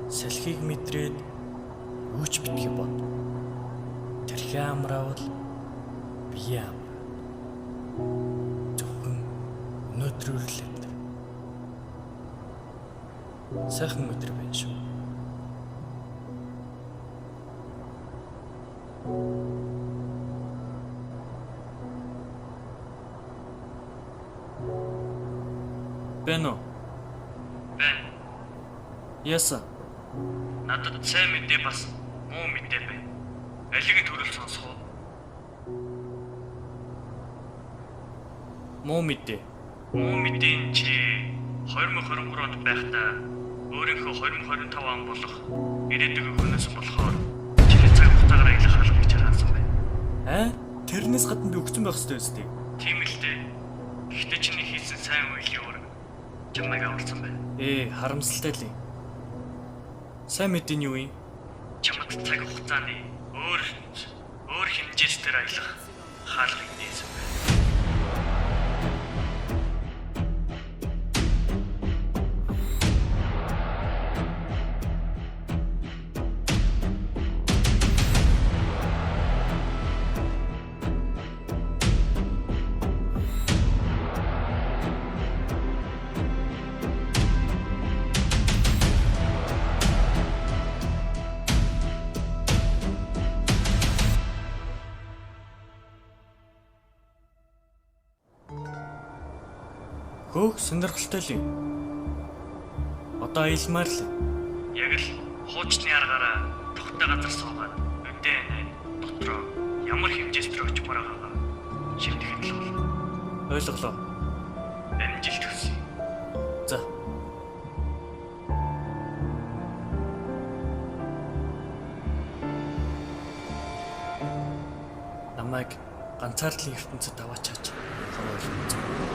Салхийг мэдрээд юу ч битгий бод. Тэрхээ амраавал бие амраа. Зөвхөн өнөөдрөөр л амьдр. Сайхан өдөр байна шүү. Бэнэ. Бэн. Яса. Надад сайн мэдээ бас муу мэдээ байна. Алиг нь төрөл сонсох уу? Муу мэдээ. Муу мэдээ чи 2023 онд байхдаа өөрийнхөө 2025 он болох ирээдүг өхөнөөс болохоор чиний цаг хугацаагаар аялах хаалгыг чараасан байна. Тэрнээс гадна би өгсөн байх ёстой үстэй. Тийм л дээ. Гэхдээ чиний хийсэн сайн үеийн өөр чамайг аварсан байна. Харамсалтай л юм. Сайн мэдээний юу юм? Чамд цаг хугацааны өөр хэмжээс дээр аялах хаалгыг нээсэн байна. Хөөх сонирхолтой л юм. Одоо аялмаар л. Яг л хуучны аргаараа тухтай газар суугаад өдөө дотроо ямар хэмжээс төр очмоор байгаагаа шимтгэхэд л бол. Ойлголоо. Амжилт хүсье. За. Намайг ганцаардлын ертөнцид аваачаач. Хаваа.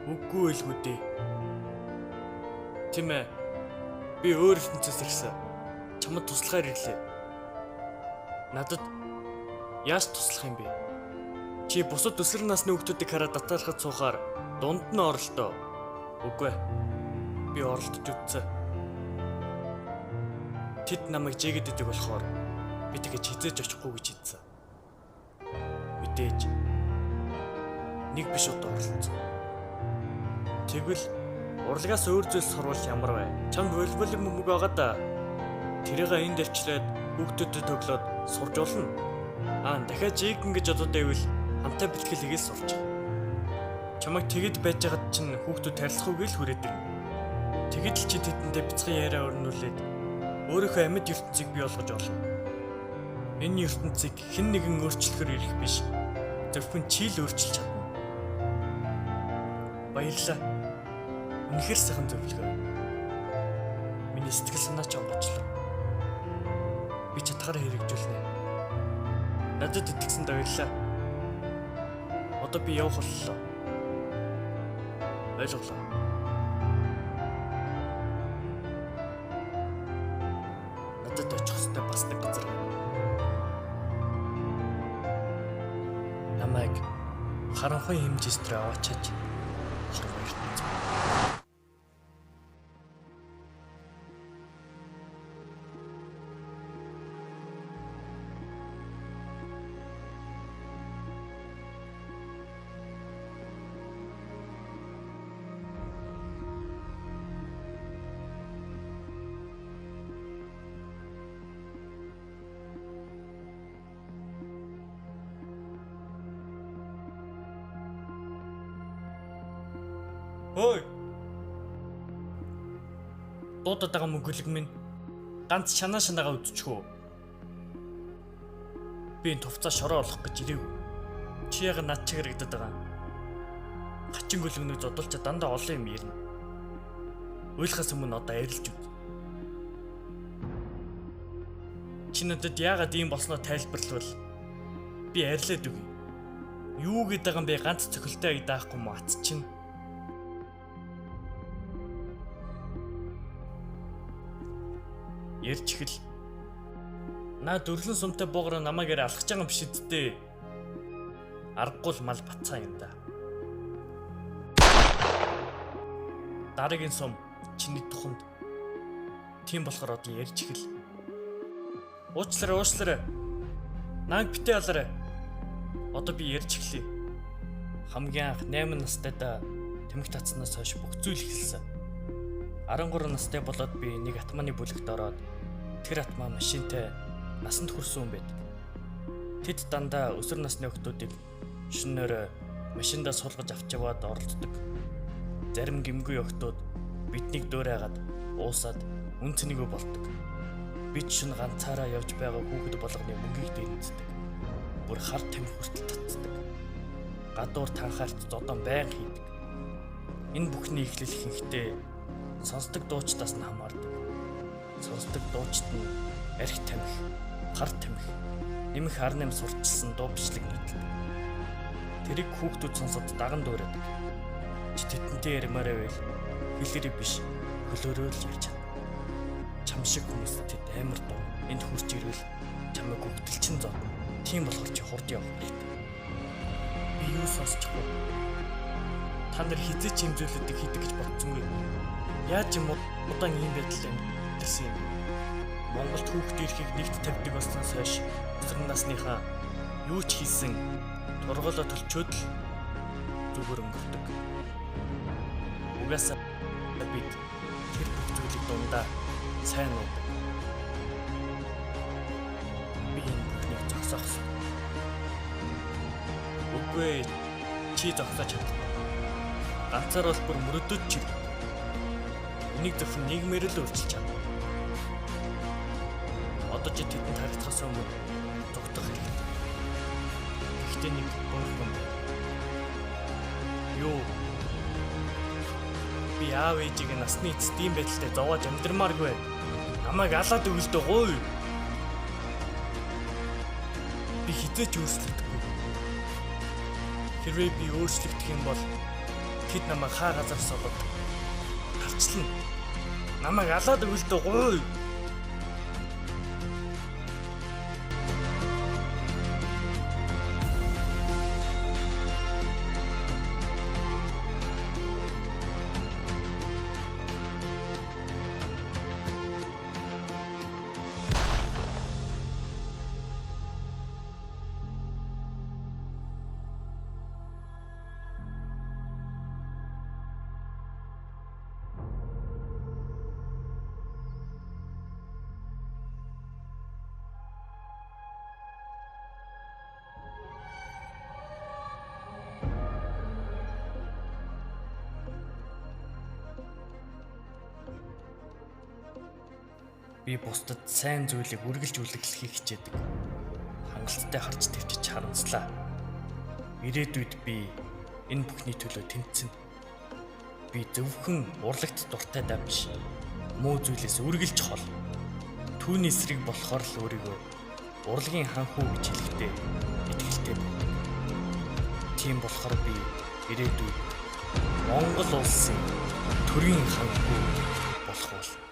Үгүй л хүдээ. Тийм ээ. Би өөр ертөнцөөс ирсэн. Чамд туслахаар ирлээ. Надад яаж туслах юм бэ? Чи бусад өсвөр насны хүүхдүүдийг хараад татаалахад суухаар дунд нь оролтоо. Үгүй. Би оролдож үзсэн. Тэд намайг жигэд идэг болохоор би тэгэж хизээж очихгүй гэж хэлсэн. Мэдээж. Нэг биш удаа оролцсон. Тэгвэл урлагаас өөр зүйлс сурвал ямар вэ? Чамд волейболын мөмөг байгаа да. Тэрийг энд авчираад хүүхдүүдэд төглөөд сурж болно. Дахиад жиг ингэж одоо дэвэл хамтаа бэлтгэл хийгээл сурч. Чамайг тэгэд байж байгаад чинь хүүхдүүд тарилахгүй л хүрээд ирнэ. Тэгэд л чи тэдэндээ бяцхан яриа өрнүүлээд өөрийнхөө амьд ертөнцийг бий болгож олно. Энэ ертөнцийг хэн нэгэн өөрчлөхөр ирэх биш. Зөвхөн чи л өөрчилж чадна. Баярлалаа. Үнэхээр сайхан зөвлөгөө. Миний сэтгэл санаа ч онгочлоо. Би чатгаар хэрэгжүүлнэ. Надад итгэсэнд баярлалаа. Одоо би явах боллоо. Ойлголоо. Надад очих ёстой бас нэг газар. Намайг харанхуй хэмжээс дээр аваачаач. Ой. Дуудаад байгаа мөнгөлөг минь ганц шанаагаа үдчихөө. Би энэ тувцаа шороо олох гэж ирээгүй. Чи яг над чигэрэгдэд байгаа. Хачин гөлгөнөг зодолч дандаа олон юм ярина. Уйлахаас өмнө одоо арилж үз. Чи надад яагаад ийм болсноо тайлбарлавал би арилаад өгье. Юу гэдэг юм бэ? Ганц цохилтой аяг даахгүй юм ац чинь. Ярьж ихэл. Наа дөрвөн сумтай буугаар намайг алхаж байгаа юм биш үсттэй. Аргагүй л мал бацаа юм да. Дараагийн сум чиний туханд. Тийм болохоор одоо ярьж ихэл. Уучлаарай. Нааг битээ алаарай. Одоо би ярьж эхлэе. Хамгийн анх 8 настайдаа тэмэг татснаас хойш бүх зүйл эхэлсэн. 13 настай болоод би нэг атманы бүлэгт ороод тэр атмаа машинтай насанд хүрсэн юм байдаг. Тэд дандаа өсвөр насны охтуудыг шөнөөр машиндаа суулгаж авч яваад оролддог. Зарим гэмгүй охтууд биднийг дөөрайгаад уусаад үн цэнийгөө болдог. Бид шөнө ганцаараа явж байгаа хүүхэд болгоны мөнгийг дэнцдэг. Бүр хар тамхи хүртэл татдаг. Гадуур танхаарт зодон байн хийдэг. Энэ бүхний эхлэл ихэнхдээ сонсдог дуучдаас нь хамаардаг. Сонсдог дуучид нь арх тамхи, хар тамхи, нэмэх 18 сурчилсан дуу бичлэг нийтдэг. Тэрийг хүүхдүүд сонсоод даган дуурайдаг. Чи тэтэнтэй ярмаараа байл хэлэрэг биш хөлөөрөө л ярьж чадна. Чам шиг хүмүүс тэд амар дуу. Энд хурж ирвэл чамайг өгдөлчин зодно. Тийм болохоор чи хурд явах хэрэгтэй. Би юу сонсчих вэ? Та нар хизээ ч юм зүйлүүдийг хийдэг гэж бодсонгүй. Яаж юм удаан ийм байдал амьдсан юм? Монголд хүүхд эрхийг нэгт тавьдаг болсноос хойш өсвөр насныхаа юу ч хийсэн тургуулаа төлчөөд л зүгээр өнгөрдөг. Угаасаа бид тэр бүх зүйлийг дундаа сайн уудаг. Би энэ бүхнийг зогсоохсон. Үгүй чи зогсооч чадах. Ганцаар бол бүр мөрөдөд чиг. Энийг зөвхөн нийгмээр л өөрчилж чадна. Одоо чи тэдэнд харагдахаас өмнө зогтох хэрэгтэй. Гэхдээ нэг боолгон байна. Юу? Би аав ээжийг насны эцэст ийм байдалтай зовоож амьдрмааргүй. Намайг алаад өгөлдөө гуй. Би хизээч өөрчлөгдөхгүй. Хэрвээ би өөрчлөгдөх юм бол тэд намайг хаа газар согод гарчлна. Намайг алаад өгөлдөө гуй. Би бусдад сайн зүйлийг үргэлж үлгэлэхийг хичээдэг. Хангалттай харж төвчж харамслаа. Ирээдүйд би энэ бүхний төлөө тэмцэнэ. Би зөвхөн урлагт дуртай даа биш. Муу зүйлээс үргэлж хол. Түүний эсрэг болохоор л өөрийгөө урлагийн хан хүү гэж хэлэхдээ итгэлтэй байна. Тийм болохоор би ирээдүйд Монгол улсын төрийн хан хүү болох бол